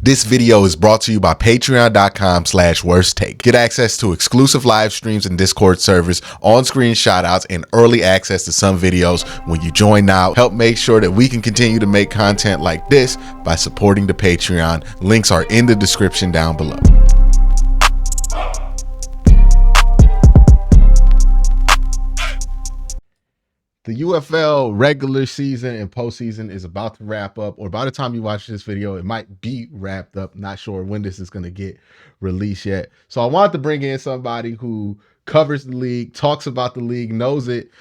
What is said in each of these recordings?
This video is brought to you by patreon.com/worsttake. Get access to exclusive live streams and Discord servers, on-screen shoutouts, and early access to some videos when you join now. Help make sure that we can continue to make content like this by supporting the Patreon. Links are in the description down below. The UFL regular season and postseason is about to wrap up, or by the time you watch this video, it might be wrapped up. Not sure when this is going to get released yet. So I wanted to bring in somebody who covers the league, talks about the league, knows it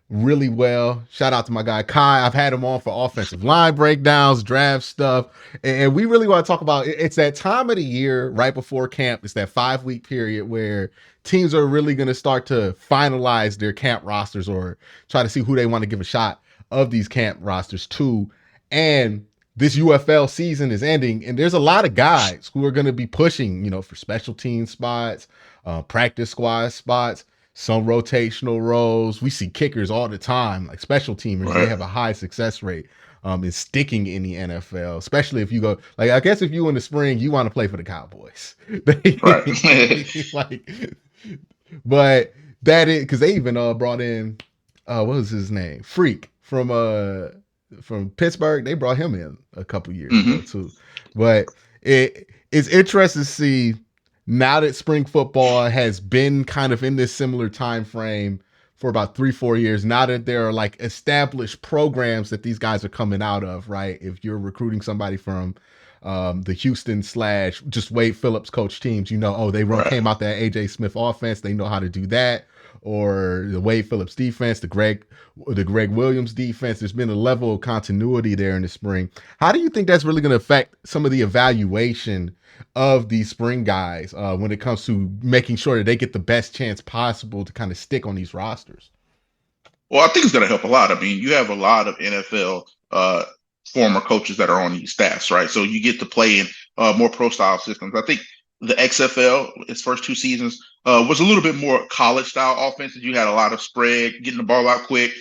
really well. Shout out to my guy, Kai. I've had him on for offensive line breakdowns, draft stuff. And we really want to talk about it's that time of the year right before camp. It's that 5-week period where teams are really going to start to finalize their camp rosters or try to see who they want to give a shot of these camp rosters to. And this UFL season is ending, and there's a lot of guys who are going to be pushing, for special team spots, practice squad spots, some rotational roles. We see kickers all the time, like special teamers. Right. They have a high success rate in sticking in the NFL, especially if you go, I guess if you in the spring, you want to play for the Cowboys. Right. But that is because they even brought in what was his name? Freak from Pittsburgh. They brought him in a couple years ago too. But it's interesting to see now that spring football has been kind of in this similar time frame for about 3-4 years. Now that there are like established programs that these guys are coming out of, right? If you're recruiting somebody from the Houston / just Wade Phillips coach teams, they came out that AJ Smith offense. They know how to do that. Or the Wade Phillips defense, the Greg Williams defense. There's been a level of continuity there in the spring. How do you think that's really going to affect some of the evaluation of these spring guys when it comes to making sure that they get the best chance possible to kind of stick on these rosters? Well, I think it's going to help a lot. I mean, you have a lot of NFL former coaches that are on these staffs, right? So you get to play in more pro-style systems. I think the XFL, its first 2 seasons, was a little bit more college-style offenses. You had a lot of spread, getting the ball out quick.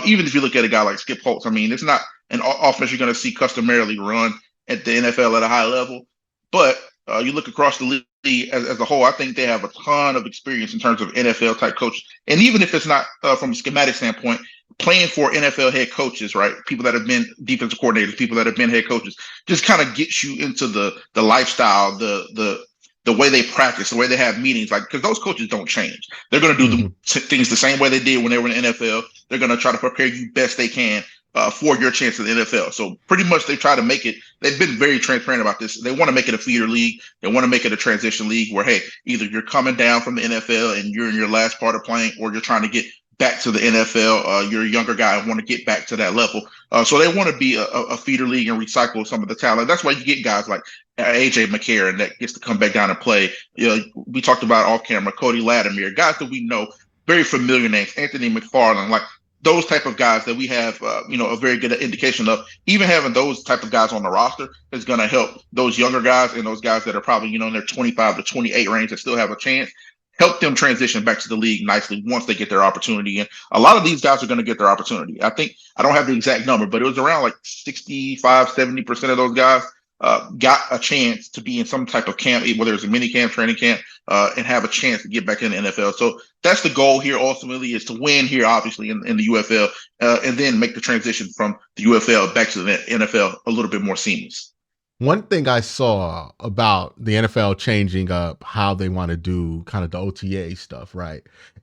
Even if you look at a guy like Skip Holtz, I mean, it's not an offense you're going to see customarily run at the NFL at a high level. But you look across the league as a whole, I think they have a ton of experience in terms of NFL-type coaches. And even if it's not from a schematic standpoint, playing for NFL head coaches, right? People that have been defensive coordinators, people that have been head coaches, just kind of gets you into the lifestyle, the way they practice, the way they have meetings, because those coaches don't change. They're going to do things the same way they did when they were in the NFL. They're going to try to prepare you best they can for your chance in the NFL. So pretty much they try to make it, they've been very transparent about this. They want to make it a feeder league. They want to make it a transition league where, hey, either you're coming down from the NFL and you're in your last part of playing, or you're trying to get back to the NFL. You're a younger guy and want to get back to that level. So they want to be a feeder league and recycle some of the talent. That's why you get guys like AJ McCarron that gets to come back down and play. We talked about off camera, Cody Latimer, guys that we know, very familiar names, Anthony McFarland, like those type of guys that we have, a very good indication of. Even having those type of guys on the roster is going to help those younger guys and those guys that are probably, in their 25 to 28 range that still have a chance, help them transition back to the league nicely once they get their opportunity. And a lot of these guys are going to get their opportunity. I think, I don't have the exact number, but it was around like 65, 70% of those guys got a chance to be in some type of camp, whether it's a mini camp, training camp, and have a chance to get back in the NFL. So that's the goal here ultimately, is to win here, obviously, in the UFL, and then make the transition from the UFL back to the NFL a little bit more seamless. One thing I saw about the NFL changing up how they want to do kind of the OTA stuff, right?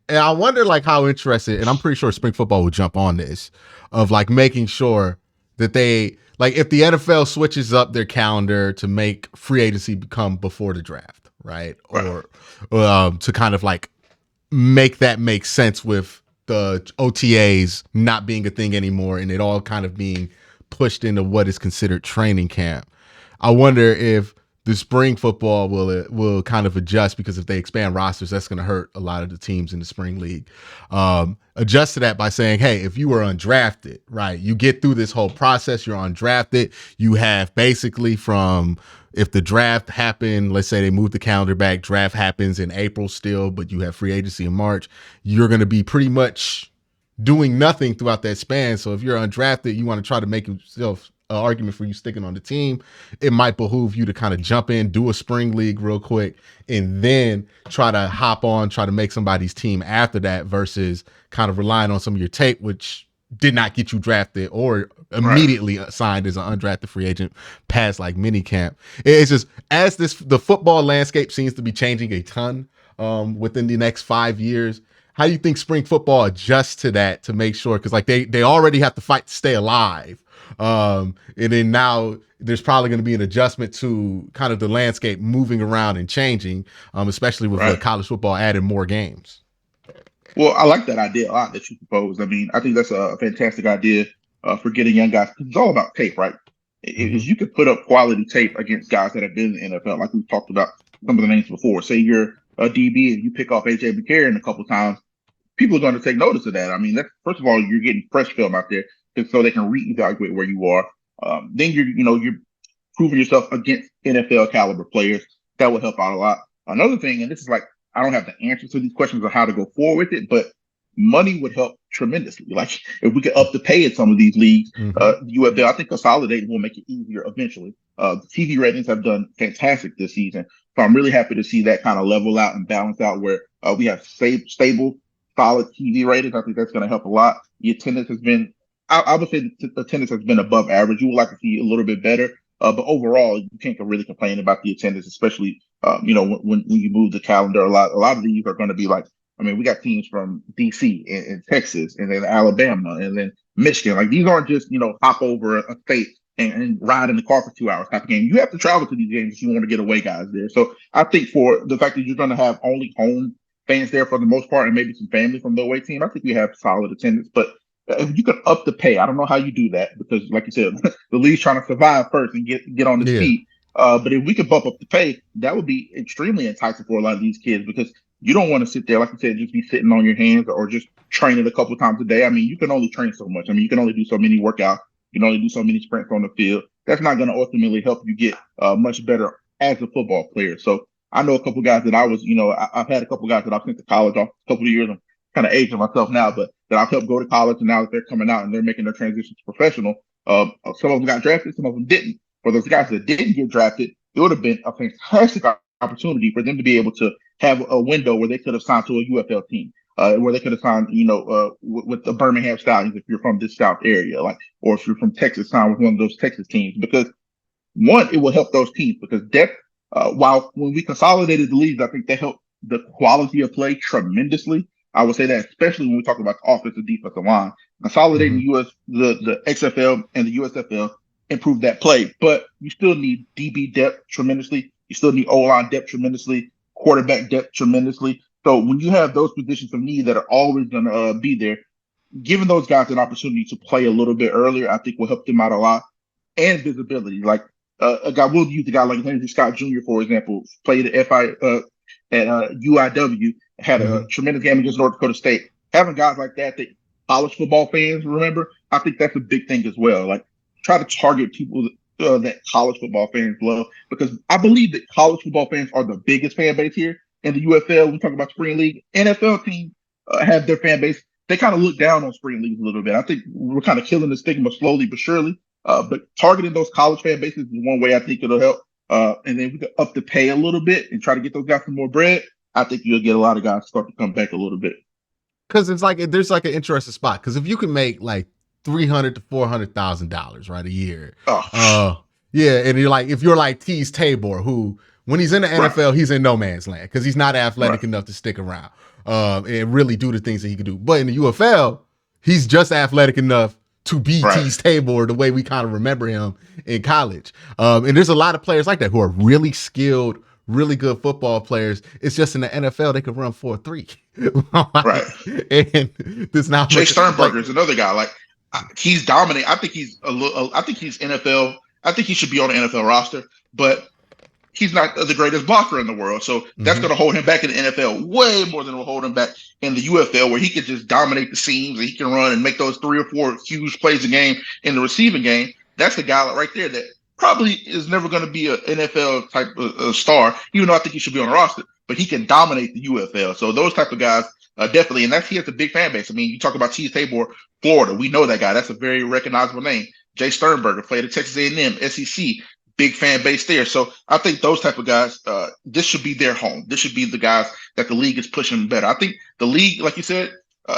And I wonder how interested, and I'm pretty sure spring football will jump on this, of making sure that they, if the NFL switches up their calendar to make free agency become before the draft, right? Or to kind of make that make sense with the OTAs not being a thing anymore and it all kind of being pushed into what is considered training camp. I wonder if the spring football will kind of adjust, because if they expand rosters, that's going to hurt a lot of the teams in the spring league. Adjust to that by saying, hey, if you were undrafted, right, you get through this whole process, you're undrafted, you have basically from, if the draft happened, let's say they move the calendar back, draft happens in April still, but you have free agency in March, you're going to be pretty much doing nothing throughout that span. So if you're undrafted, you want to try to make yourself argument for you sticking on the team, it might behoove you to kind of jump in, do a spring league real quick, and then try to hop on, try to make somebody's team after that versus kind of relying on some of your tape, which did not get you drafted or Right. immediately signed as an undrafted free agent past like mini camp. It's just as the football landscape seems to be changing a ton within the next 5 years. How do you think spring football adjusts to that to make sure? Because like they already have to fight to stay alive, and then now there's probably going to be an adjustment to kind of the landscape moving around and changing, especially with Right. college football adding more games. Well, I like that idea a lot that you proposed. I mean, I think that's a fantastic idea for getting young guys. 'Cause it's all about tape, right? Mm-hmm. Is you could put up quality tape against guys that have been in the NFL, like we've talked about some of the names before. Say you're a DB and you pick off AJ McCarron a couple times, people are going to take notice of that. I mean, that's first of all, you're getting fresh film out there so they can reevaluate where you are. Then you're proving yourself against NFL caliber players. That will help out a lot. Another thing, and this is like I don't have the answers to these questions of how to go forward with it, but money would help tremendously. Like if we could up the pay in some of these leagues, Mm-hmm. the UFL, I think consolidating will make it easier eventually. The TV ratings have done fantastic this season, so I'm really happy to see that kind of level out and balance out where we have stable, solid TV ratings. I think that's going to help a lot. The attendance has been, I would say, the attendance has been above average. You would like to see a little bit better, but overall, you can't really complain about the attendance, especially when you move the calendar. A lot of these are going to be like, I mean, we got teams from DC and Texas and then Alabama and then Michigan. Like these aren't just, hop over a state and ride in the car for 2 hours type of game. You have to travel to these games if you want to get away guys there. So I think for the fact that you're going to have only home fans there for the most part and maybe some family from the away team, I think we have solid attendance. But if you could up the pay, I don't know how you do that because, like you said, the league's trying to survive first and get on its Yeah. feet. But if we could bump up the pay, that would be extremely enticing for a lot of these kids because you don't want to sit there, like you said, just be sitting on your hands or just training a couple times a day. I mean, you can only train so much. I mean, you can only do so many workouts. You can only do so many sprints on the field. That's not going to ultimately help you get much better as a football player. So I know a couple guys that I've had a couple guys that I've sent to college off a couple of years. I'm kind of aging myself now, but that I've helped go to college and now that they're coming out and they're making their transition to professional. Some of them got drafted, some of them didn't. For those guys that didn't get drafted, it would have been a fantastic opportunity for them to be able to have a window where they could have signed to a UFL team, where they could have signed, with the Birmingham Stallions if you're from this South area, like, or if you're from Texas, sign with one of those Texas teams. Because one, it will help those teams because depth. While when we consolidated the leagues, I think that helped the quality of play tremendously. I would say that especially when we talk about the offensive defensive line, consolidating the XFL and the USFL improved that play, but you still need DB depth tremendously. You still need O-line depth tremendously, quarterback depth tremendously. So when you have those positions of need that are always going to be there, giving those guys an opportunity to play a little bit earlier, I think will help them out a lot. And visibility, like a guy, we'll use a guy like Henry Scott Jr., for example, played at UIW, had a tremendous game against North Dakota State. Having guys like that college football fans remember, I think that's a big thing as well. Like try to target people that college football fans love, because I believe that college football fans are the biggest fan base here in the UFL. We talk about spring league. NFL teams have their fan base. They kind of look down on spring leagues a little bit. I think we're kind of killing the stigma slowly but surely. But targeting those college fan bases is one way I think it'll help. And then we could up the pay a little bit and try to get those guys some more bread. I think you'll get a lot of guys start to come back a little bit. Because it's like there's like an interesting spot. Because if you can make like $300,000 to $400,000 right a year, yeah, and you're like if you're like Tease Tabor, who when he's in the NFL he's in no man's land because he's not athletic enough to stick around and really do the things that he could do. But in the UFL, he's just athletic enough to be Tease Tabor the way we kind of remember him in college. And there's a lot of players like that who are really skilled, really good football players. It's just in the NFL they could run 4.3. And this now Jay Sternberger is another guy. Like he's dominant. I think he's I think he's NFL. I think he should be on the NFL roster, but he's not the greatest blocker in the world. So that's going to hold him back in the NFL way more than it will hold him back in the UFL, where he can just dominate the seams and he can run and make those 3 or 4 huge plays a game in the receiving game. That's the guy right there that probably is never going to be an NFL type of star, even though I think he should be on the roster, but he can dominate the UFL. So those type of guys definitely, and he has a big fan base. I mean, you talk about Tease Tabor, Florida. We know that guy. That's a very recognizable name. Jay Sternberger played at Texas A&M, SEC, big fan base there. So I think those type of guys, this should be their home. This should be the guys that the league is pushing better. I think the league, like you said,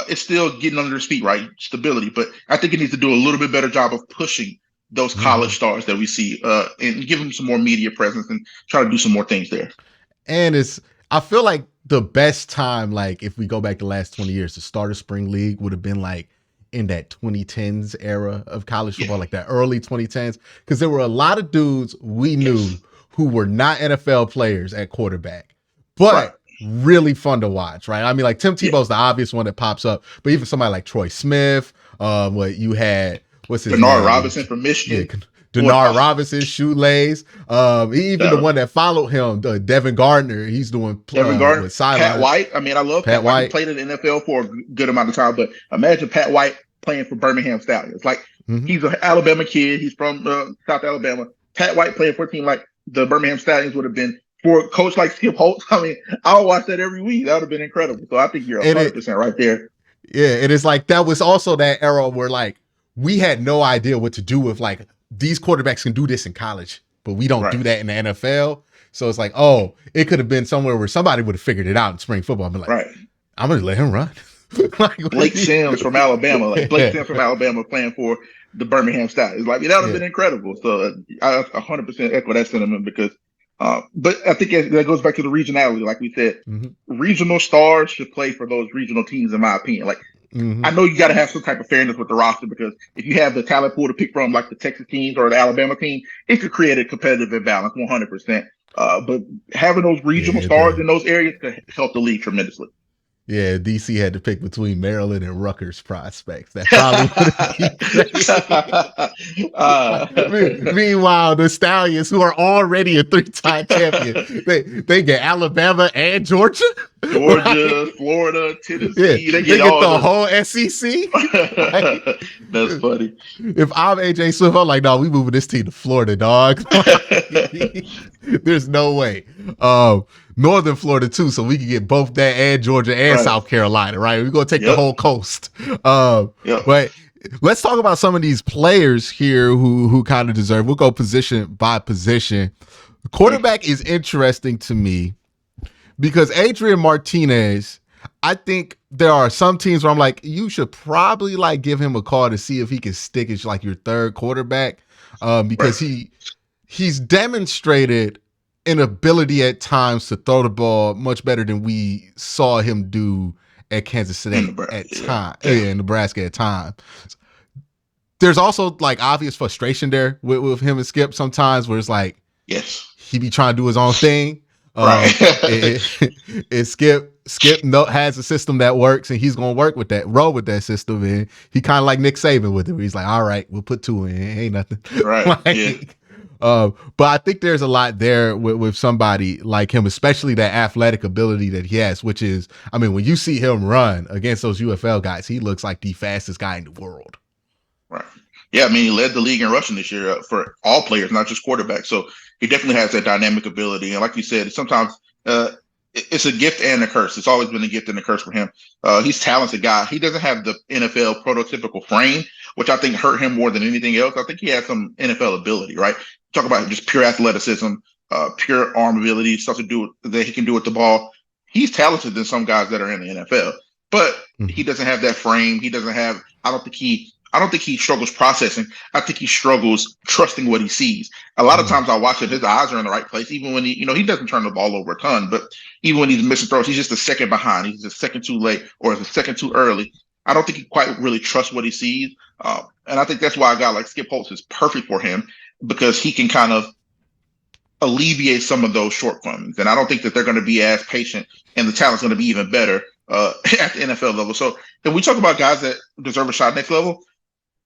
it's still getting under its feet, right? Stability, but I think it needs to do a little bit better job of pushing those college stars that we see, and give them some more media presence and try to do some more things there. And I feel like the best time, like if we go back the last 20 years, to start a spring league would have been like in that 2010s era of college football, like that early 2010s, because there were a lot of dudes we knew who were not NFL players at quarterback, but really fun to watch, right? I mean, like Tim Tebow's the obvious one that pops up, but even somebody like Troy Smith, what you had, what's his Bernard name? Robinson from Michigan. Yeah, Denard Robinson, Shoelace, even the one that followed him, Devin Gardner, he's doing Devin Gardner, sideline. Pat White. I mean, I love Pat White. He played in the NFL for a good amount of time, but imagine Pat White playing for Birmingham Stallions. Like, he's an Alabama kid. He's from South Alabama. Pat White playing for a team like the Birmingham Stallions would have been, for a coach like Skip Holtz. I mean, I'll watch that every week. That would have been incredible. So I think you're 100% right there. Yeah, it is like that was also that era where like we had no idea what to do with like these quarterbacks can do this in college, but we don't do that in the NFL. So it's like, oh, it could have been somewhere where somebody would have figured it out in spring football. I'm like, I'm gonna let him run. Like, Blake Sims from Alabama, playing for the Birmingham Stallions. Like, that would have been incredible. So I 100% echo that sentiment because, but I think that goes back to the regionality. Like we said, regional stars should play for those regional teams, in my opinion. Like, I know you got to have some type of fairness with the roster because if you have the talent pool to pick from, like the Texas teams or the Alabama team, it could create a competitive imbalance 100%. But having those regional stars in those areas could help the league tremendously. Yeah, DC had to pick between Maryland and Rutgers prospects. That probably would have been meanwhile, the Stallions, who are already a 3-time champion, they get Alabama and Georgia. Florida, Tennessee. They get the whole SEC. That's funny. If I'm AJ Swift, I'm like, no, we moving this team to Florida, dog. There's no way. Northern Florida too, so we can get both that and Georgia and South Carolina, right? We're gonna take the whole coast. But let's talk about some of these players here who kind of deserve. We'll go position by position. Quarterback is interesting to me because Adrian Martinez, I think there are some teams where I'm like, you should probably like give him a call to see if he can stick as like your third quarterback, because he's demonstrated an ability at times to throw the ball much better than we saw him do at Kansas City in Nebraska at times. There's also like obvious frustration there with him and Skip sometimes where it's like, he be trying to do his own thing. Skip has a system that works and he's going to roll with that system. And he kind of like Nick Saban with it, where he's like, all right, we'll put 2 in. Ain't nothing. But I think there's a lot there with somebody like him, especially that athletic ability that he has, which is, I mean, when you see him run against those UFL guys, he looks like the fastest guy in the world. Right. Yeah, I mean, he led the league in rushing this year for all players, not just quarterbacks. So he definitely has that dynamic ability. And like you said, sometimes it's a gift and a curse. It's always been a gift and a curse for him. He's a talented guy. He doesn't have the NFL prototypical frame, which I think hurt him more than anything else. I think he has some NFL ability, right? Talk about just pure athleticism, pure arm ability, stuff to do that he can do with the ball. He's talented than some guys that are in the NFL, but he doesn't have that frame. He doesn't have. I don't think he struggles processing. I think he struggles trusting what he sees. A lot of times I watch it, his eyes are in the right place, even when he doesn't turn the ball over a ton, but even when he's missing throws, he's just a second behind. He's a second too late or a second too early. I don't think he quite really trusts what he sees. And I think that's why a guy like Skip Holtz is perfect for him, because he can kind of alleviate some of those shortcomings. And I don't think that they're going to be as patient, and the talent's going to be even better at the NFL level. So if we talk about guys that deserve a shot next level,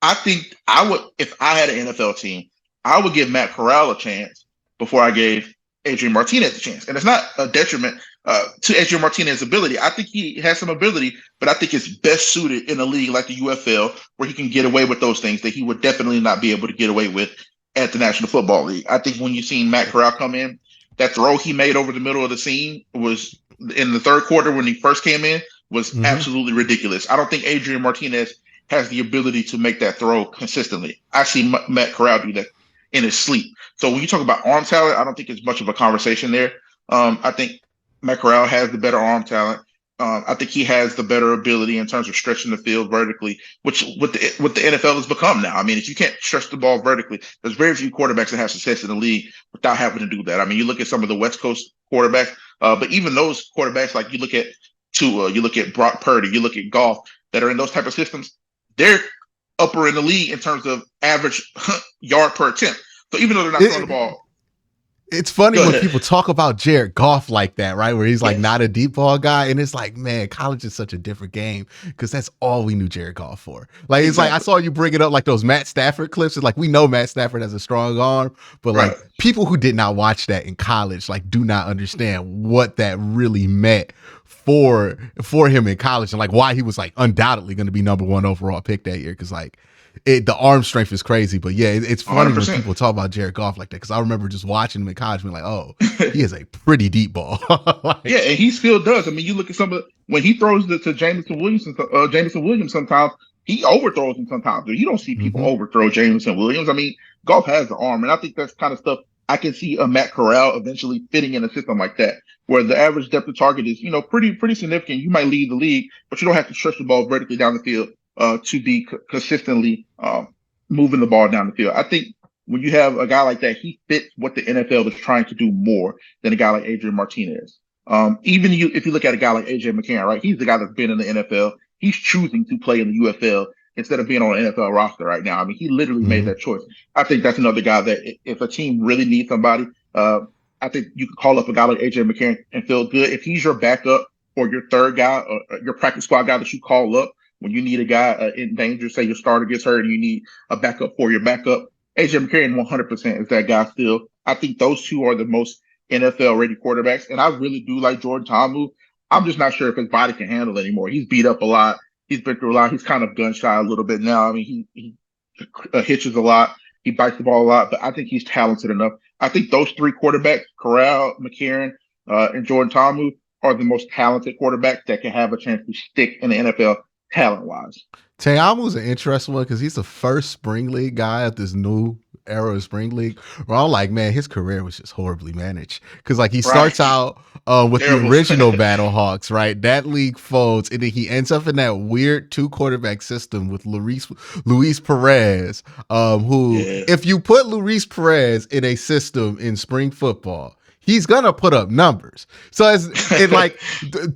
I think I would, if I had an NFL team, I would give Matt Corral a chance before I gave Adrian Martinez a chance. And it's not a detriment to Adrian Martinez's ability. I think he has some ability, but I think it's best suited in a league like the UFL, where he can get away with those things that he would definitely not be able to get away with at the National Football League. I think when you seen Matt Corral come in, that throw he made over the middle of the seam was in the third quarter when he first came in was absolutely ridiculous. I don't think Adrian Martinez has the ability to make that throw consistently. I see Matt Corral do that in his sleep. So when you talk about arm talent, I don't think it's much of a conversation there. I think Matt Corral has the better arm talent. I think he has the better ability in terms of stretching the field vertically, which what the NFL has become now. I mean, if you can't stretch the ball vertically, there's very few quarterbacks that have success in the league without having to do that. I mean, you look at some of the West Coast quarterbacks, but even those quarterbacks, like you look at Tua, you look at Brock Purdy, you look at Goff, that are in those type of systems, they're upper in the league in terms of average yard per attempt. So even though they're not throwing the ball, it's funny when people talk about Jared Goff like that, right? Where he's like not a deep ball guy. And it's like, man, college is such a different game because that's all we knew Jared Goff for. Like, it's like, I saw you bring it up like those Matt Stafford clips. It's like, we know Matt Stafford has a strong arm, but like people who did not watch that in college, like do not understand what that really meant for him in college and like why he was like undoubtedly going to be number 1 overall pick that year. Cause like, the arm strength is crazy, but yeah, it's funny 100%. When people talk about Jared Goff like that because I remember just watching him in college, being like, "Oh, he is a pretty deep ball." Like, yeah, and he still does. I mean, you look at some of when he throws to Jameson Williams. Sometimes he overthrows him. Sometimes you don't see people overthrow Jameson Williams. I mean, Goff has the arm, and I think that's kind of stuff I can see a Matt Corral eventually fitting in a system like that, where the average depth of target is pretty significant. You might lead the league, but you don't have to stretch the ball vertically down the field. To be consistently moving the ball down the field. I think when you have a guy like that, he fits what the NFL is trying to do more than a guy like Adrian Martinez. Even if you look at a guy like AJ McCarron, right? He's the guy that's been in the NFL. He's choosing to play in the UFL instead of being on an NFL roster right now. I mean, he literally made that choice. I think that's another guy that if a team really needs somebody, I think you can call up a guy like AJ McCarron and feel good. If he's your backup or your third guy or your practice squad guy that you call up, when you need a guy in danger, say your starter gets hurt and you need a backup for your backup, AJ McCarron 100% is that guy still. I think those two are the most NFL-ready quarterbacks, and I really do like Jordan Ta'amu. I'm just not sure if his body can handle it anymore. He's beat up a lot. He's been through a lot. He's kind of gun-shy a little bit now. I mean, he hitches a lot. He bites the ball a lot, but I think he's talented enough. I think those 3 quarterbacks, Corral, McCarron, and Jordan Ta'amu, are the most talented quarterbacks that can have a chance to stick in the NFL talent-wise. Ta'amu's an interesting one because he's the first spring league guy at this new era of spring league where I'm like, man, his career was just horribly managed because like he starts out with the original Battlehawks, right? That league folds and then he ends up in that weird 2 quarterback system with Luis Perez, who if you put Luis Perez in a system in spring football, he's gonna put up numbers. So it's like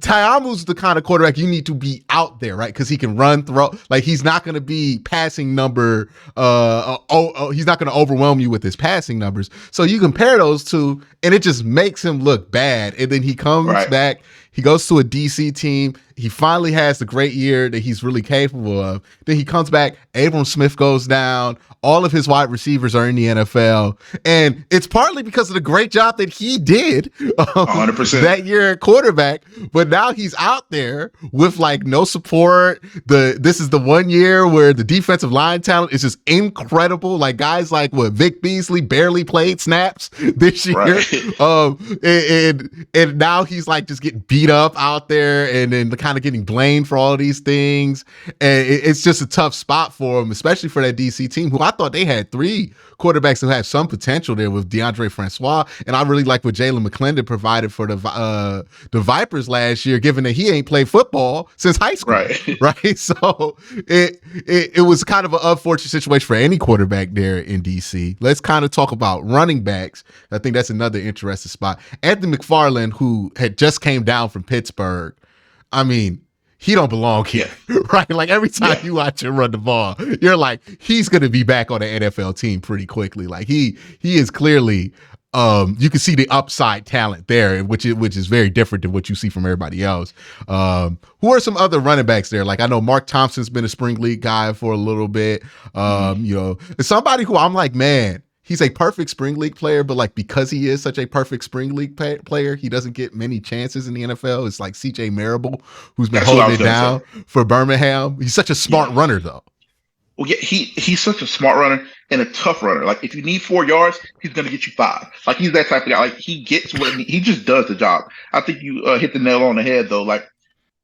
Ta'amu's the kind of quarterback you need to be out there, right? Because he can run, throw. Like he's not gonna be passing number. He's not gonna overwhelm you with his passing numbers. So you compare those two, and it just makes him look bad. And then he comes back. He goes to a DC team. He finally has the great year that he's really capable of. Then he comes back. Abram Smith goes down. All of his wide receivers are in the NFL. And it's partly because of the great job that he did 100% that year at quarterback. But now he's out there with like no support. This is the one year where the defensive line talent is just incredible. Like guys like Vic Beasley barely played snaps this year. And now he's like just getting beat up out there and then kind of getting blamed for all of these things. And it's just a tough spot for him, especially for that DC team, who I thought they had 3 quarterbacks who had some potential there with DeAndre Francois. And I really like what Jalen McClendon provided for the Vipers last year, given that he ain't played football since high school. Right. So it was kind of an unfortunate situation for any quarterback there in DC. Let's kind of talk about running backs. I think that's another interesting spot. Anthony McFarland, who had just came down from Pittsburgh. I mean, he don't belong here, right? Like every time you watch him run the ball, you're like, he's going to be back on the NFL team pretty quickly. Like he is clearly, you can see the upside talent there, which is very different than what you see from everybody else. Who are some other running backs there? Like I know Mark Thompson's been a spring league guy for a little bit. Somebody who I'm like, man, he's a perfect spring league player, but like because he is such a perfect spring league player, he doesn't get many chances in the NFL. It's like CJ Marable, who's been holding it down for Birmingham. He's such a smart runner, though. Well, yeah, he's such a smart runner and a tough runner. Like if you need 4 yards, he's going to get you 5. Like he's that type of guy. Like he gets he just does the job. I think you hit the nail on the head, though. Like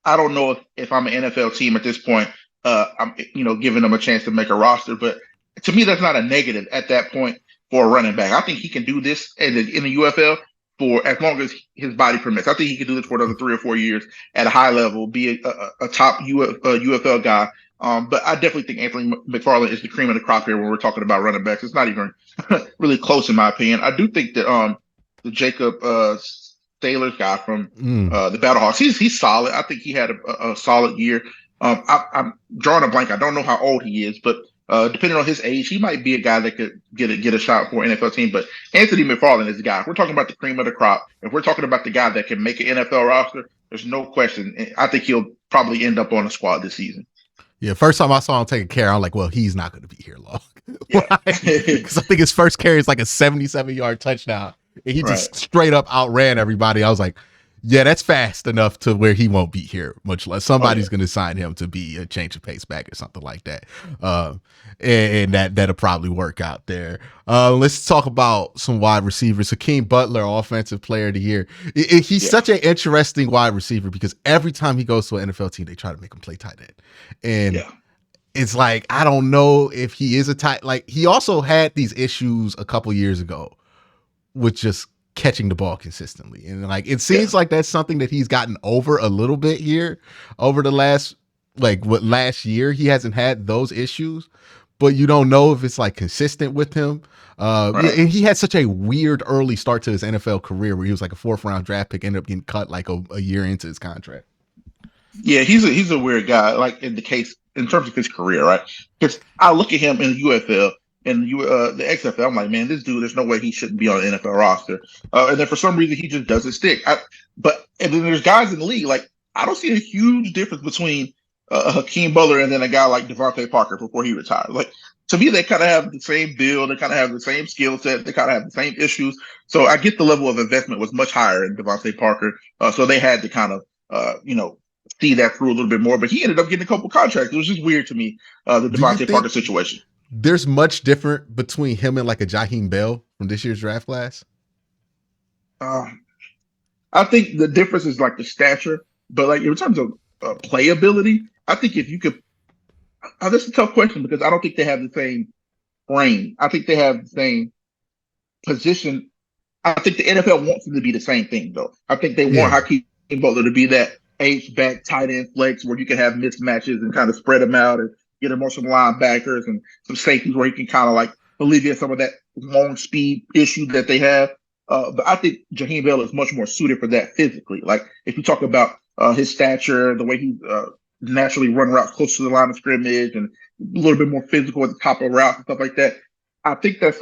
I don't know if I'm an NFL team at this point I'm giving him a chance to make a roster. But to me, that's not a negative at that point for a running back. I think he can do this in the UFL for as long as his body permits. I think he can do this for another 3 or 4 years at a high level, be a top UFL guy. But I definitely think Anthony McFarland is the cream of the crop here when we're talking about running backs. It's not even really close in my opinion. I do think that the Jacob Sailors guy from Mm. the Battlehawks, he's solid. I think he had a solid year. I'm drawing a blank. I don't know how old he is, but depending on his age, he might be a guy that could get a shot for an NFL team. But Anthony McFarland is the guy. If we're talking about the cream of the crop, if we're talking about the guy that can make an NFL roster, there's no question. I think he'll probably end up on the squad this season. Yeah, first time I saw him take a carry, I'm like, well, he's not going to be here long. Yeah. Because I think his first carry is like a 77-yard touchdown. And he just Right. straight up outran everybody. I was like, yeah, that's fast enough to where he won't be here, much less Oh yeah. somebody's going to sign him to be a change of pace back or something like that. And that'll probably work out there. Let's talk about some wide receivers. Hakeem Butler, offensive player of the year. He's Yeah. such an interesting wide receiver because every time he goes to an NFL team, they try to make him play tight end. And Yeah. it's like, I don't know if he is a tight, like he also had these issues a couple years ago with just catching the ball consistently. And like, it Yeah. seems like that's something that he's gotten over a little bit here over the last, last year, he hasn't had those issues, but you don't know if it's like consistent with him. Yeah, Right. and he had such a weird early start to his NFL career where he was like a 4th-round draft pick, ended up getting cut like a year into his contract. Yeah, he's a weird guy. Like in the case in terms of his career, right? Because I look at him in the UFL and the XFL. I'm like, man, this dude. There's no way he shouldn't be on the NFL roster. And then for some reason, he just doesn't stick. And then there's guys in the league like I don't see a huge difference between Hakeem Butler and then a guy like Devontae Parker before he retired. Like to me, they kind of have the same build. They kind of have the same skill set. They kind of have the same issues. So I get the level of investment was much higher in Devontae Parker. So they had to kind of see that through a little bit more. But he ended up getting a couple contracts. It was just weird to me, the Do you Devontae Parker think situation. there's much different between him and like a Jaheim Bell from this year's draft class? Um, I think the difference is like the stature, but like in terms of playability, I think if you could, that's a tough question because I don't think they have the same frame. I think they have the same position. I think the NFL wants them to be the same thing, though. I think they want Yeah. Hakeem Butler to be that H-back tight end flex where you can have mismatches and kind of spread them out and get him more some linebackers and some safeties where he can kind of like alleviate some of that long speed issue that they have. But I think Jaheim Bell is much more suited for that physically. Like if you talk about his stature, the way he naturally run routes close to the line of scrimmage and a little bit more physical at the top of routes and stuff like that. I think that's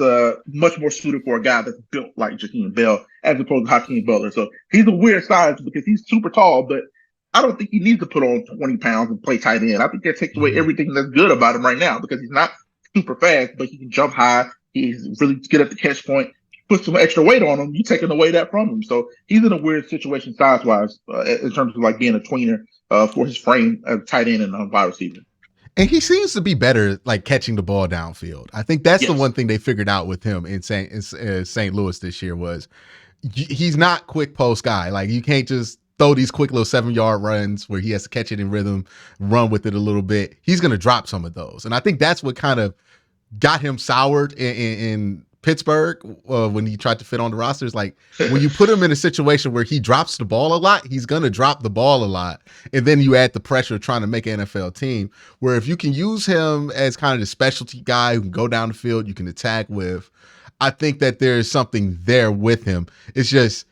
much more suited for a guy that's built like Jaheim Bell as opposed to Hakeem Butler. So he's a weird size because he's super tall, but I don't think he needs to put on 20 pounds and play tight end. I think that takes away Mhm. everything that's good about him right now because he's not super fast, but he can jump high. He's really good at the catch point. Put some extra weight on him, you're taking away that from him. So he's in a weird situation size wise in terms of like being a tweener for his frame as tight end and wide receiver. And he seems to be better like catching the ball downfield. I think that's the Yes. one thing they figured out with him in St. Louis this year was he's not quick post guy. Like you can't just throw these quick little 7-yard runs where he has to catch it in rhythm, run with it a little bit. He's going to drop some of those. And I think that's what kind of got him soured in Pittsburgh when he tried to fit on the rosters. Like when you put him in a situation where he drops the ball a lot, he's going to drop the ball a lot. And then you add the pressure of trying to make an NFL team where if you can use him as kind of the specialty guy who can go down the field, you can attack with, I think that there's something there with him. It's just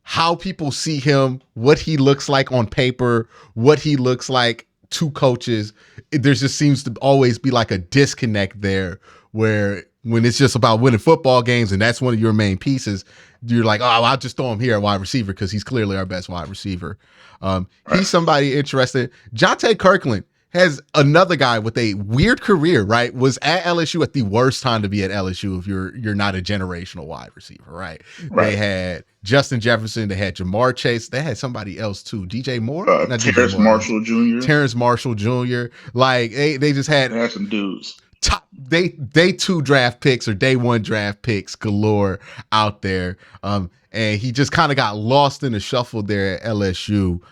how people see him, what he looks like on paper, what he looks like to coaches. There just seems to always be like a disconnect there where when it's just about winning football games and that's one of your main pieces, you're like, oh, I'll just throw him here at wide receiver because he's clearly our best wide receiver. Right. He's somebody interested. Jonte Kirkland has another guy with a weird career, right? Was at LSU at the worst time to be at LSU if you're not a generational wide receiver, right? They Right. had Justin Jefferson, they had Jamar Chase, they had somebody else too, DJ Moore, not DJ Terrace Moore, Marshall Jr. Terrence Marshall Jr. Like they just had They had some dudes. top day 2 draft picks or day 1 draft picks galore out there. And he just kind of got lost in the shuffle there at LSU.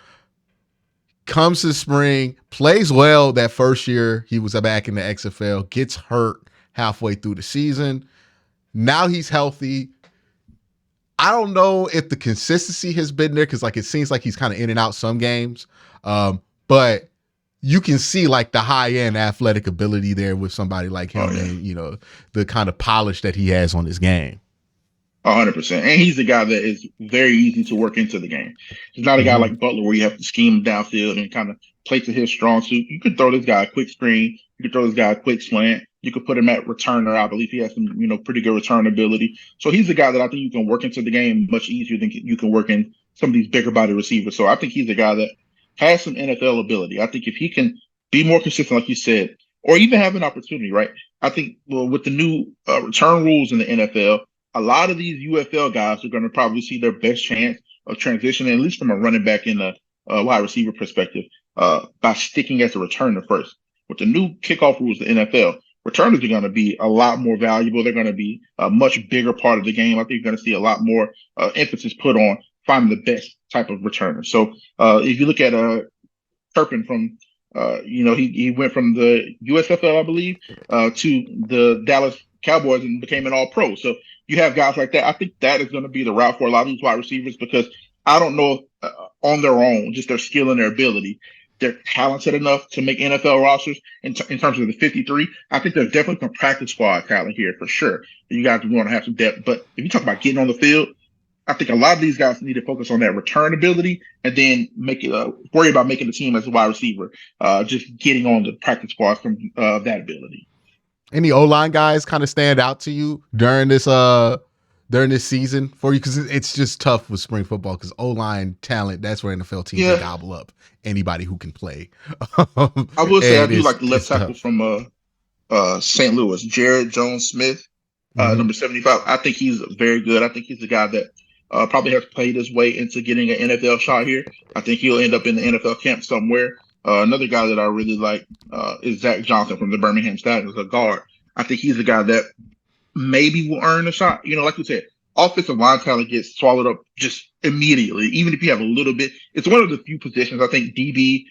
comes to spring, plays well that first year he was back in the XFL, gets hurt halfway through the season. Now he's healthy. I don't know if the consistency has been there because like it seems like he's kind of in and out some games, but you can see like the high end athletic ability there with somebody like Oh him, yeah. and the kind of polish that he has on his game. 100%. And he's a guy that is very easy to work into the game. He's not a guy Mm-hmm. like Butler where you have to scheme him downfield and kind of play to his strong suit. You could throw this guy a quick screen. You could throw this guy a quick slant. You could put him at returner. I believe he has some, pretty good return ability. So he's a guy that I think you can work into the game much easier than you can work in some of these bigger body receivers. So I think he's a guy that has some NFL ability. I think if he can be more consistent, like you said, or even have an opportunity, right? I think with the new return rules in the NFL, a lot of these UFL guys are going to probably see their best chance of transitioning, at least from a running back in a wide receiver perspective, by sticking as a returner first. With the new kickoff rules, the NFL, returners are going to be a lot more valuable. They're going to be a much bigger part of the game. I think you're going to see a lot more emphasis put on finding the best type of returner. So if you look at Turpin from he went from the USFL, I believe, to the Dallas Cowboys and became an All Pro. So you have guys like that. I think that is going to be the route for a lot of these wide receivers because I don't know on their own, just their skill and their ability, they're talented enough to make NFL rosters in terms of the 53. I think there's definitely some practice squad talent here for sure. You guys want to have some depth, but if you talk about getting on the field, I think a lot of these guys need to focus on that return ability and then make it worry about making the team as a wide receiver. Just getting on the practice squad from that ability. Any O line guys kind of stand out to you during this season for you? Because it's just tough with spring football because O line talent, that's where NFL teams can Yeah, gobble up anybody who can play. I will say I And do like the left it's tackle tough. from St. Louis, Jared Jones Smith, Mm-hmm. number 75. I think he's very good. I think he's the guy that probably has played his way into getting an NFL shot here. I think he'll end up in the NFL camp somewhere. Another guy that I really like is Zach Johnson from the Birmingham Stallions, a guard. I think he's the guy that maybe will earn a shot. Like you said, offensive line talent gets swallowed up just immediately, even if you have a little bit. It's one of the few positions I think DB,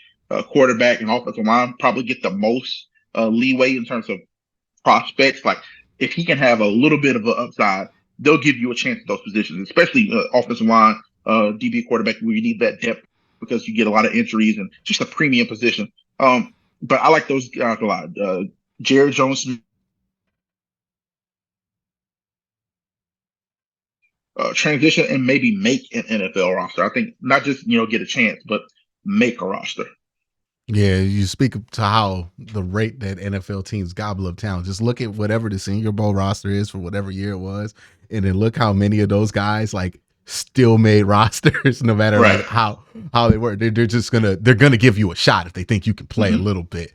quarterback, and offensive line probably get the most leeway in terms of prospects. Like if he can have a little bit of an upside, they'll give you a chance at those positions, especially offensive line, DB, quarterback, where you need that depth because you get a lot of injuries and just a premium position. But I like those guys a lot. Jared Jones, transition and maybe make an NFL roster. I think not just get a chance, but make a roster. Yeah, you speak to how the rate that NFL teams gobble up talent. Just look at whatever the Senior Bowl roster is for whatever year it was, and then look how many of those guys like still made rosters, no matter Right. like how they were. They're just they're gonna give you a shot if they think you can play a Mm-hmm. little bit.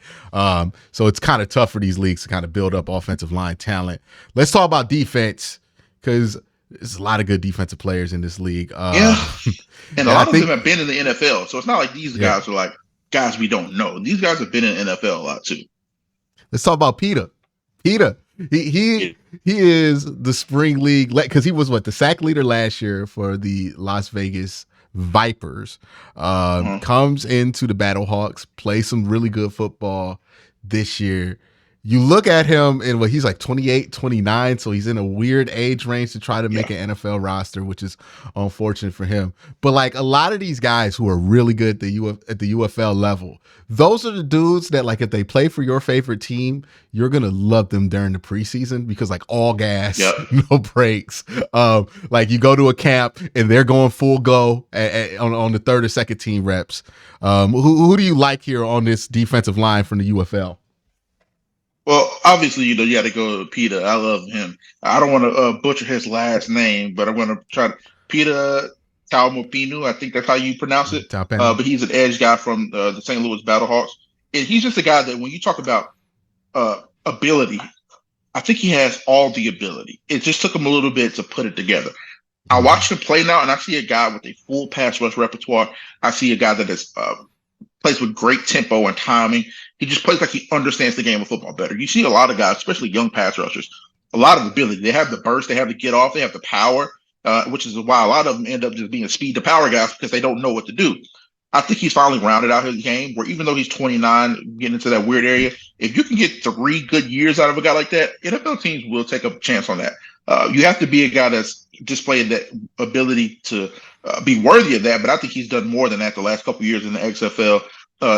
So it's kind of tough for these leagues to kind of build up offensive line talent. Let's talk about defense because there's a lot of good defensive players in this league. Yeah. And a And I lot of them think have been in the NFL. So it's not like these yeah. guys are like guys we don't know. These guys have been in the NFL a lot too. Let's talk about Peter. Peter, he Yeah. he he is the spring league because he was the sack leader last year for the Las Vegas Vipers. Uh-huh. Comes into the Battlehawks, plays some really good football this year. You look at him and he's like 28, 29, so he's in a weird age range to try to Yeah. make an NFL roster, which is unfortunate for him. But like a lot of these guys who are really good at the UFL level, those are the dudes that like if they play for your favorite team, you're gonna love them during the preseason because like all gas, Yep. no breaks. Like you go to a camp and they're going full go on the third or second team reps. Who do you like here on this defensive line from the UFL? Well, obviously, you got to go with Peter. I love him. I don't want to butcher his last name, but I'm going to try to Peter Taumapinu. I think that's how you pronounce it. Top end. But he's an edge guy from the St. Louis Battlehawks. And he's just a guy that when you talk about ability, I think he has all the ability. It just took him a little bit to put it together. I watched him play now, and I see a guy with a full pass rush repertoire. I see a guy that is plays with great tempo and timing. He just plays like he understands the game of football better. You see a lot of guys, especially young pass rushers, a lot of ability. They have the burst, they have the get off, they have the power, which is why a lot of them end up just being speed to power guys because they don't know what to do. I think he's finally rounded out his game. Where even though he's 29, getting into that weird area, if you can get 3 good years out of a guy like that, NFL teams will take a chance on that. You have to be a guy that's displayed that ability to be worthy of that. But I think he's done more than that the last couple of years in the XFL,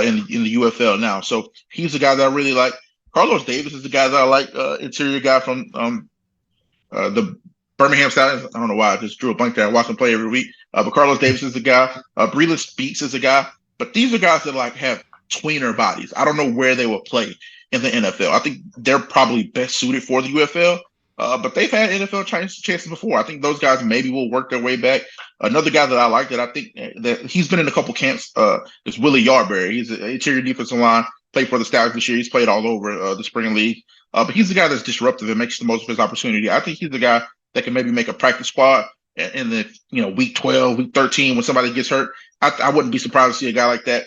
in the UFL now. So he's the guy that I really like. Carlos Davis is the guy that I like. Interior guy from the Birmingham Stallions. I don't know why I just drew a blank there. I watch him play every week. But Carlos Davis is the guy. Breland Speaks is the guy. But these are guys that like have tweener bodies. I don't know where they will play in the NFL. I think they're probably best suited for the UFL. But they've had NFL chances before. I think those guys maybe will work their way back. Another guy that I like that I think that he's been in a couple camps is Willie Yardberry. He's an interior defensive line. Played for the Stallions this year. He's played all over the spring league. But he's the guy that's disruptive and makes the most of his opportunity. I think he's the guy that can maybe make a practice squad in the week 12, week 13 when somebody gets hurt. I wouldn't be surprised to see a guy like that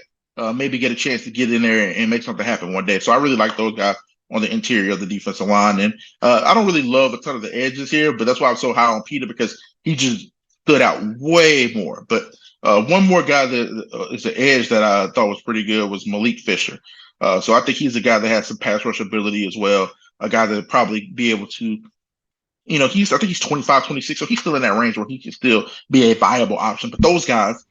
maybe get a chance to get in there and make something happen one day. So I really like those guys on the interior of the defensive line. And I don't really love a ton of the edges here, but that's why I'm so high on Peter, because he just stood out way more. But one more guy that is an edge that I thought was pretty good was Malik Fisher. So I think he's a guy that has some pass rush ability as well, a guy that would probably be able to, I think he's 25, 26, so he's still in that range where he can still be a viable option. But those guys,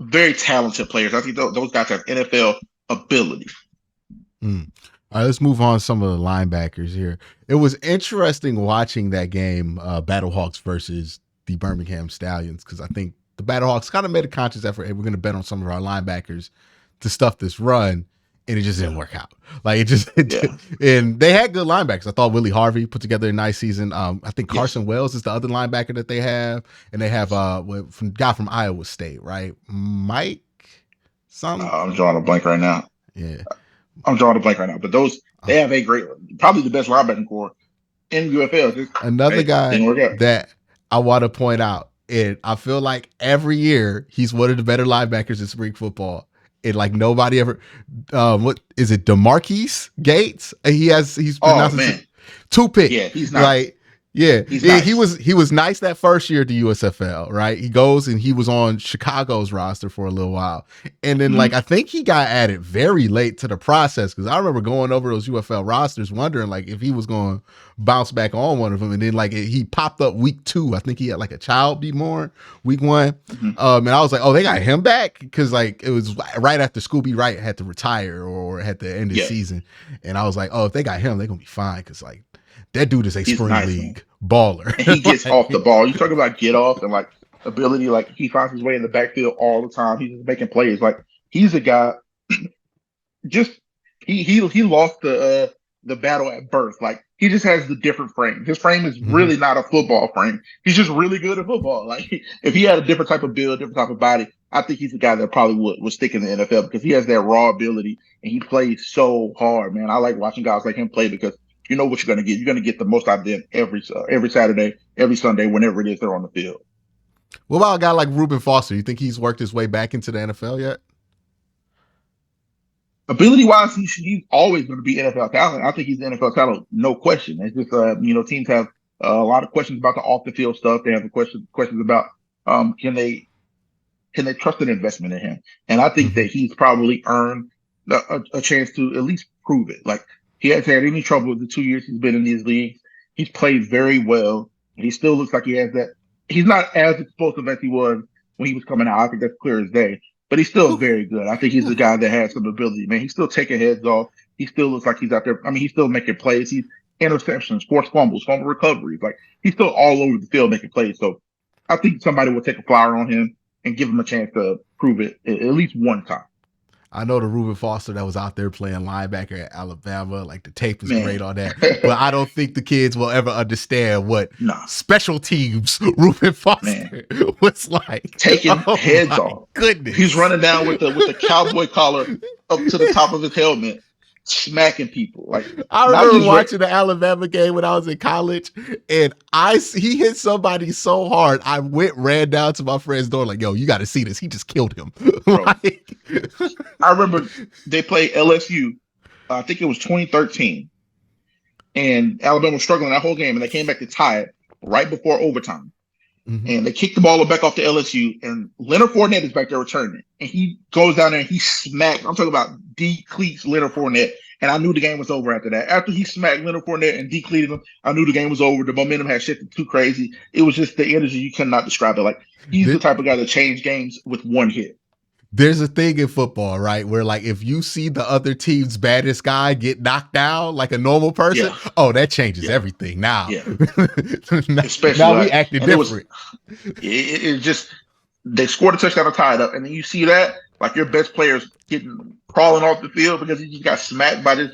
very talented players. I think those guys have NFL ability. All right, let's move on to some of the linebackers here. It was interesting watching that game, Battlehawks versus the Birmingham Stallions, because I think the Battlehawks kind of made a conscious effort. Hey, we're going to bet on some of our linebackers to stuff this run, and it just didn't work out. And they had good linebackers. I thought Willie Harvey put together a nice season. I think Carson Wells is the other linebacker that they have, and they have from guy from Iowa State, right? Mike, something. I'm drawing a blank right now. Yeah. I'm drawing a blank right now, but they have a great, probably the best linebacking core in UFL. Another guy that I want to point out, and I feel like every year he's one of the better linebackers in spring football. And like nobody ever, what is it? DeMarquise Gates? He's pronounced Two-Pick. Yeah, he's not. He's nice. He was nice that first year at the USFL, right? He goes and he was on Chicago's roster for a little while. And then I think he got added very late to the process, because I remember going over those UFL rosters wondering if he was going to bounce back on one of them. And then he popped up week 2. I think he had a child be born week 1. And I was like, oh, they got him back? Because it was right after Scooby Wright had to retire or had to end his season. And I was like, oh, if they got him, they're going to be fine, because that dude is a spring league baller. And he gets off the ball. You talk about get off and ability, he finds his way in the backfield all the time. He's just making plays. He's a guy. He lost the battle at birth. He just has the different frame. His frame is really not a football frame. He's just really good at football. If he had a different type of build, different type of body, I think he's the guy that probably would stick in the NFL, because he has that raw ability and he plays so hard, man. I like watching guys like him play, because you know what you're going to get. You're going to get the most out of them every Saturday, every Sunday, whenever it is they're on the field. What about a guy like Reuben Foster? You think he's worked his way back into the NFL yet? Ability-wise, he's always going to be NFL talent. I think he's NFL talent, no question. It's just, teams have a lot of questions about the off-the-field stuff. They have questions about can they trust an investment in him? And I think that he's probably earned a chance to at least prove it. He hasn't had any trouble with the 2 years he's been in these leagues. He's played very well. And he still looks like he has that. He's not as explosive as he was when he was coming out. I think that's clear as day. But he's still very good. I think he's the guy that has some ability, man. He's still taking heads off. He still looks like he's out there. I mean, he's still making plays. He's interceptions, forced fumbles, fumble recoveries. He's still all over the field making plays. So I think somebody will take a flyer on him and give him a chance to prove it at least one time. I know the Reuben Foster that was out there playing linebacker at Alabama. The tape is great on that. But I don't think the kids will ever understand what special teams Reuben Foster was like. Taking heads off. Goodness. He's running down with the cowboy collar up to the top of his helmet, smacking people. I remember watching the Alabama game when I was in college, and he hit somebody so hard, I ran down to my friend's door yo, you got to see this. He just killed him. I remember they played LSU. I think it was 2013, and Alabama was struggling that whole game, and they came back to tie it right before overtime. Mhm. and they kick the ball back off to LSU, and Leonard Fournette is back there returning, and he goes down there and he smacked. I'm talking about decleats Leonard Fournette, and I knew the game was over after that. After he smacked Leonard Fournette and decleated him, I knew the game was over. The momentum had shifted too crazy. It was just the energy, you cannot describe it. Like, he's the Th- type of guy that changed games with one hit. There's a thing in football, right, where like if you see the other team's baddest guy get knocked down like a normal person, Yeah, oh, that changes yeah, everything. Now, yeah. now, Especially now we like, acting and different. it just, they scored a touchdown to tie it up, and then you see that like your best players getting crawling off the field because he just got smacked by this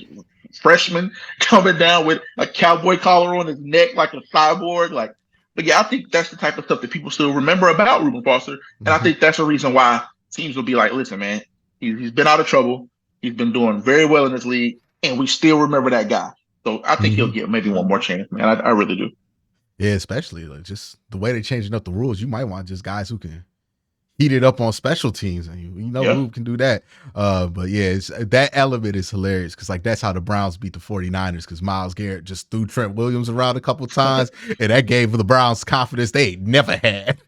freshman coming down with a cowboy collar on his neck like a cyborg. Like, but yeah, I think that's the type of stuff that people still remember about Reuben Foster, and I Mhm. think that's the reason why teams will be like, listen, man, he's been out of trouble, he's been doing very well in this league, and we still remember that guy. So I think he'll Mhm. get maybe one more chance, man. I really do. Yeah, especially like just the way they're changing up the rules. You might want just guys who can heat it up on special teams, and you know Yeah. Rube can do that. But yeah, that element is hilarious because like that's how the Browns beat the 49ers because Myles Garrett just threw Trent Williams around a couple times, and that gave the Browns confidence they ain't never had.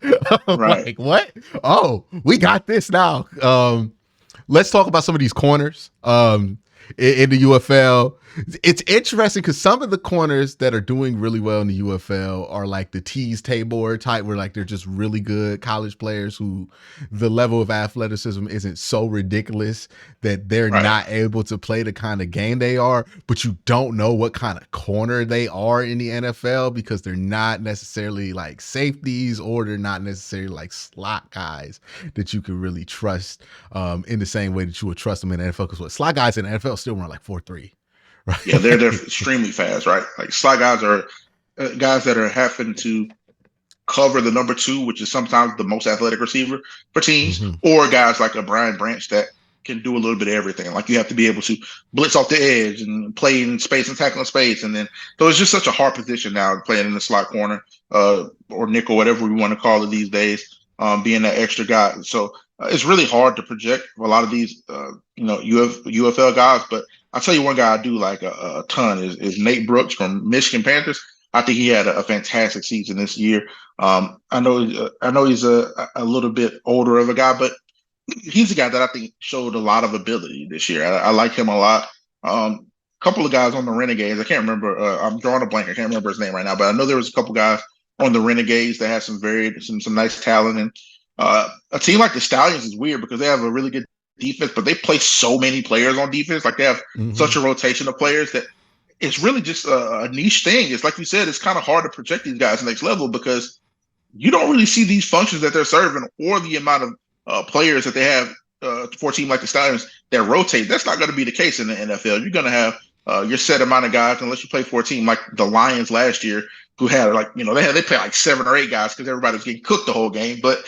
I'm Right. like, what? Oh, we got this now. Let's talk about some of these corners in the UFL. It's interesting because some of the corners that are doing really well in the UFL are like the Tease Tabor type, where like they're just really good college players who the level of athleticism isn't so ridiculous that they're Right. not able to play the kind of game they are, but you don't know what kind of corner they are in the NFL because they're not necessarily like safeties or they're not necessarily like slot guys that you can really trust in the same way that you would trust them in the NFL. Because what slot guys in the NFL still run like 4.3. Yeah, they're Right. extremely fast, right? Like, slot guys are guys that are having to cover the number two, which is sometimes the most athletic receiver for teams, Mm-hmm. or guys like a Brian Branch that can do a little bit of everything. Like, you have to be able to blitz off the edge and play in space and tackle in space. And then, so it's just such a hard position now playing in the slot corner, or nickel, whatever we want to call it these days, being that extra guy. So it's really hard to project for a lot of these, UFL guys. But I'll tell you one guy I do like a ton is Nate Brooks from Michigan Panthers. I think he had a fantastic season this year. I know he's a little bit older of a guy, but he's a guy that I think showed a lot of ability this year. I like him a lot. Couple of guys on the Renegades. I can't remember. I'm drawing a blank. I can't remember his name right now, but I know there was a couple guys on the Renegades that had some nice talent. And a team like the Stallions is weird because they have a really good defense, but they play so many players on defense. Like, they have Mm-hmm. such a rotation of players that it's really just a niche thing. It's like you said, it's kind of hard to project these guys next level because you don't really see these functions that they're serving or the amount of players that they have for a team like the Stallions that rotate. That's not going to be the case in the NFL. You're going to have your set amount of guys unless you play for a team like the Lions last year, who had they play like 7 or 8 guys because everybody was getting cooked the whole game. But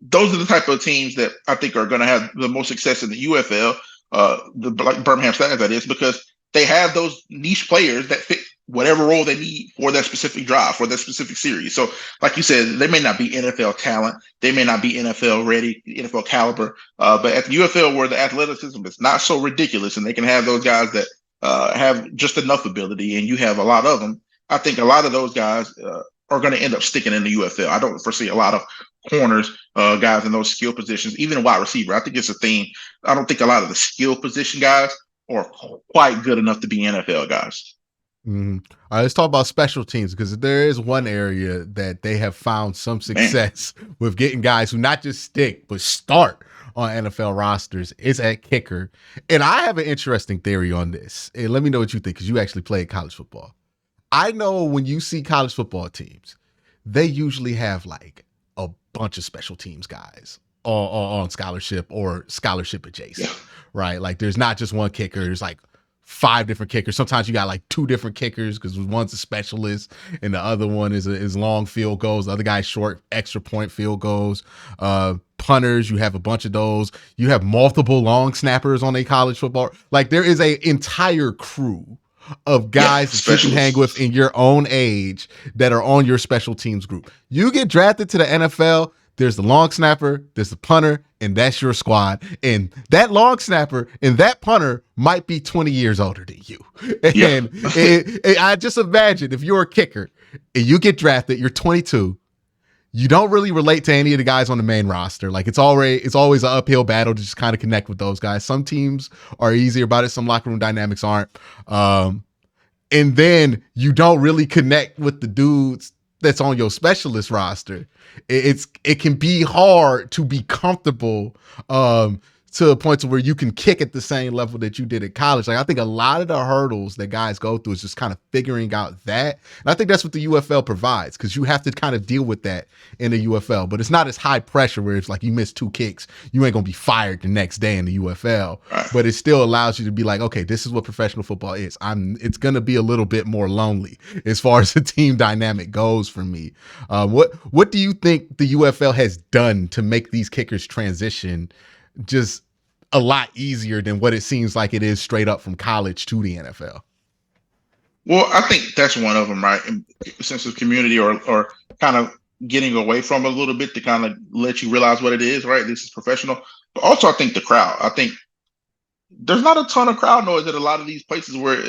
those are the type of teams that I think are going to have the most success in the UFL, like Birmingham Stallions, that is, because they have those niche players that fit whatever role they need for that specific drive, for that specific series. So, like you said, they may not be NFL talent, they may not be NFL ready, NFL caliber, but at the UFL where the athleticism is not so ridiculous, and they can have those guys that have just enough ability, and you have a lot of them. I think a lot of those guys are going to end up sticking in the UFL. I don't foresee a lot of corners, guys in those skill positions, even a wide receiver. I think it's a theme. I don't think a lot of the skill position guys are quite good enough to be NFL guys. Mm-hmm. All right, let's talk about special teams because there is one area that they have found some Man, success with getting guys who not just stick but start on NFL rosters. It's at kicker, and I have an interesting theory on this. And let me know what you think because you actually played college football. I know when you see college football teams, they usually have like a bunch of special teams guys on scholarship or scholarship yeah, adjacent, right? Like there's not just one kicker. There's like 5 different kickers. Sometimes you got like 2 different kickers because one's a specialist and the other one is long field goals. The other guy's short extra point field goals. Punters, you have a bunch of those. You have multiple long snappers on a college football. Like there is a entire crew of yeah, guys that you can hang with specialists. in your own age that are on your special teams group. You get drafted to the NFL, there's the long snapper, there's the punter, and that's your squad. And that long snapper and that punter might be 20 years older than you. Yeah, And I just imagine if you're a kicker and you get drafted, you're 22, you don't really relate to any of the guys on the main roster. Like it's always an uphill battle to just kind of connect with those guys. Some teams are easier about it. Some locker room dynamics aren't. And then you don't really connect with the dudes that's on your specialist roster. It can be hard to be comfortable to a point to where you can kick at the same level that you did at college. Like I think a lot of the hurdles that guys go through is just kind of figuring out that. And I think that's what the UFL provides, because you have to kind of deal with that in the UFL. But it's not as high pressure where it's like you miss 2 kicks, you ain't gonna be fired the next day in the UFL. But it still allows you to be like, okay, this is what professional football is. It's gonna be a little bit more lonely as far as the team dynamic goes for me. What do you think the UFL has done to make these kickers transition just a lot easier than what it seems like it is straight up from college to the NFL? Well, I think that's one of them, right? A sense of community, or kind of getting away from it a little bit to kind of let you realize what it is, right? This is professional. But also, I think the crowd. I think there's not a ton of crowd noise at a lot of these places where